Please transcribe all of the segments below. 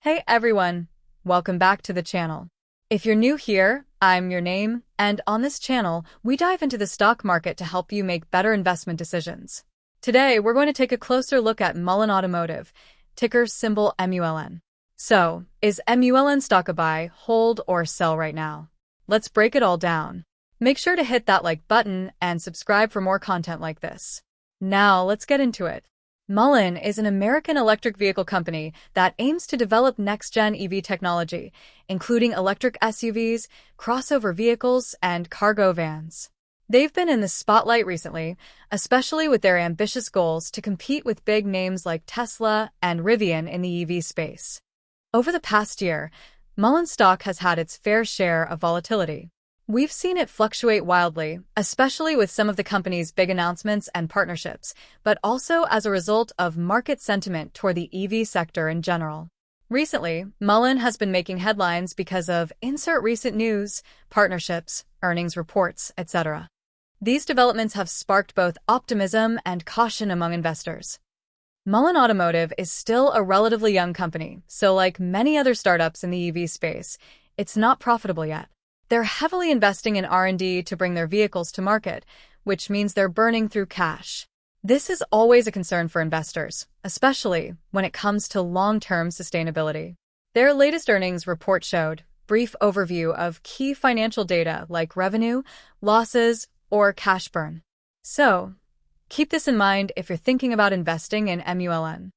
Hey everyone, welcome back to the channel. If you're new here, I'm your name, and on this channel, we dive into the stock market to help you make better investment decisions. Today, we're going to take a closer look at MULN Automotive, ticker symbol MULN. So, is MULN stock a buy, hold, or sell right now? Let's break it all down. Make sure to hit that like button and subscribe for more content like this. Now, let's get into it. MULN is an American electric vehicle company that aims to develop next-gen EV technology, including electric SUVs, crossover vehicles, and cargo vans. They've been in the spotlight recently, especially with their ambitious goals to compete with big names like Tesla and Rivian in the EV space. Over the past year, MULN stock has had its fair share of volatility. We've seen it fluctuate wildly, especially with some of the company's big announcements and partnerships, but also as a result of market sentiment toward the EV sector in general. Recently, MULN has been making headlines because of insert recent news, partnerships, earnings reports, etc. These developments have sparked both optimism and caution among investors. MULN Automotive is still a relatively young company, so like many other startups in the EV space, it's not profitable yet. They're heavily investing in R&D to bring their vehicles to market, which means they're burning through cash. This is always a concern for investors, especially when it comes to long-term sustainability. Their latest earnings report showed brief overview of key financial data like revenue, losses, or cash burn. So, keep this in mind if you're thinking about investing in MULN.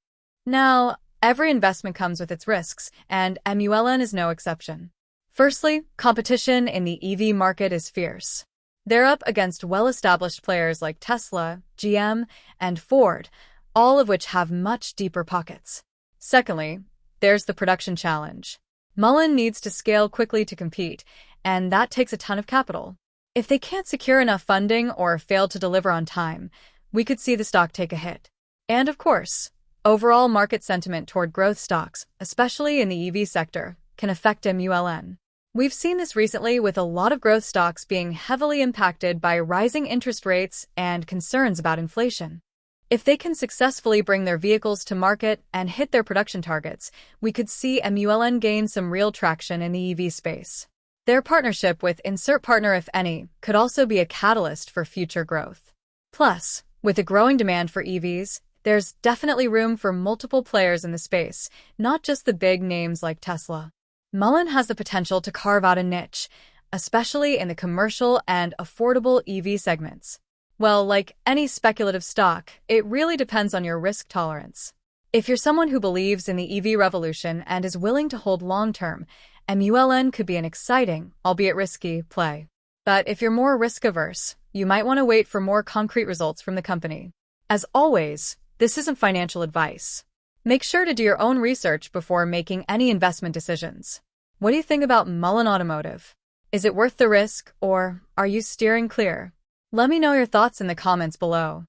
Now, every investment comes with its risks, and MULN is no exception. Firstly, competition in the EV market is fierce. They're up against well-established players like Tesla, GM, and Ford, all of which have much deeper pockets. Secondly, there's the production challenge. MULN needs to scale quickly to compete, and that takes a ton of capital. If they can't secure enough funding or fail to deliver on time, we could see the stock take a hit. And of course, overall market sentiment toward growth stocks, especially in the EV sector, can affect MULN. We've seen this recently with a lot of growth stocks being heavily impacted by rising interest rates and concerns about inflation. If they can successfully bring their vehicles to market and hit their production targets, we could see MULN gain some real traction in the EV space. Their partnership with insert partner, if any, could also be a catalyst for future growth. Plus, with a growing demand for EVs, there's definitely room for multiple players in the space, not just the big names like Tesla. MULN has the potential to carve out a niche, especially in the commercial and affordable EV segments. Well, like any speculative stock, it really depends on your risk tolerance. If you're someone who believes in the EV revolution and is willing to hold long-term, MULN could be an exciting, albeit risky, play. But if you're more risk-averse, you might want to wait for more concrete results from the company. As always, this isn't financial advice. Make sure to do your own research before making any investment decisions. What do you think about MULN Automotive? Is it worth the risk, or are you steering clear? Let me know your thoughts in the comments below.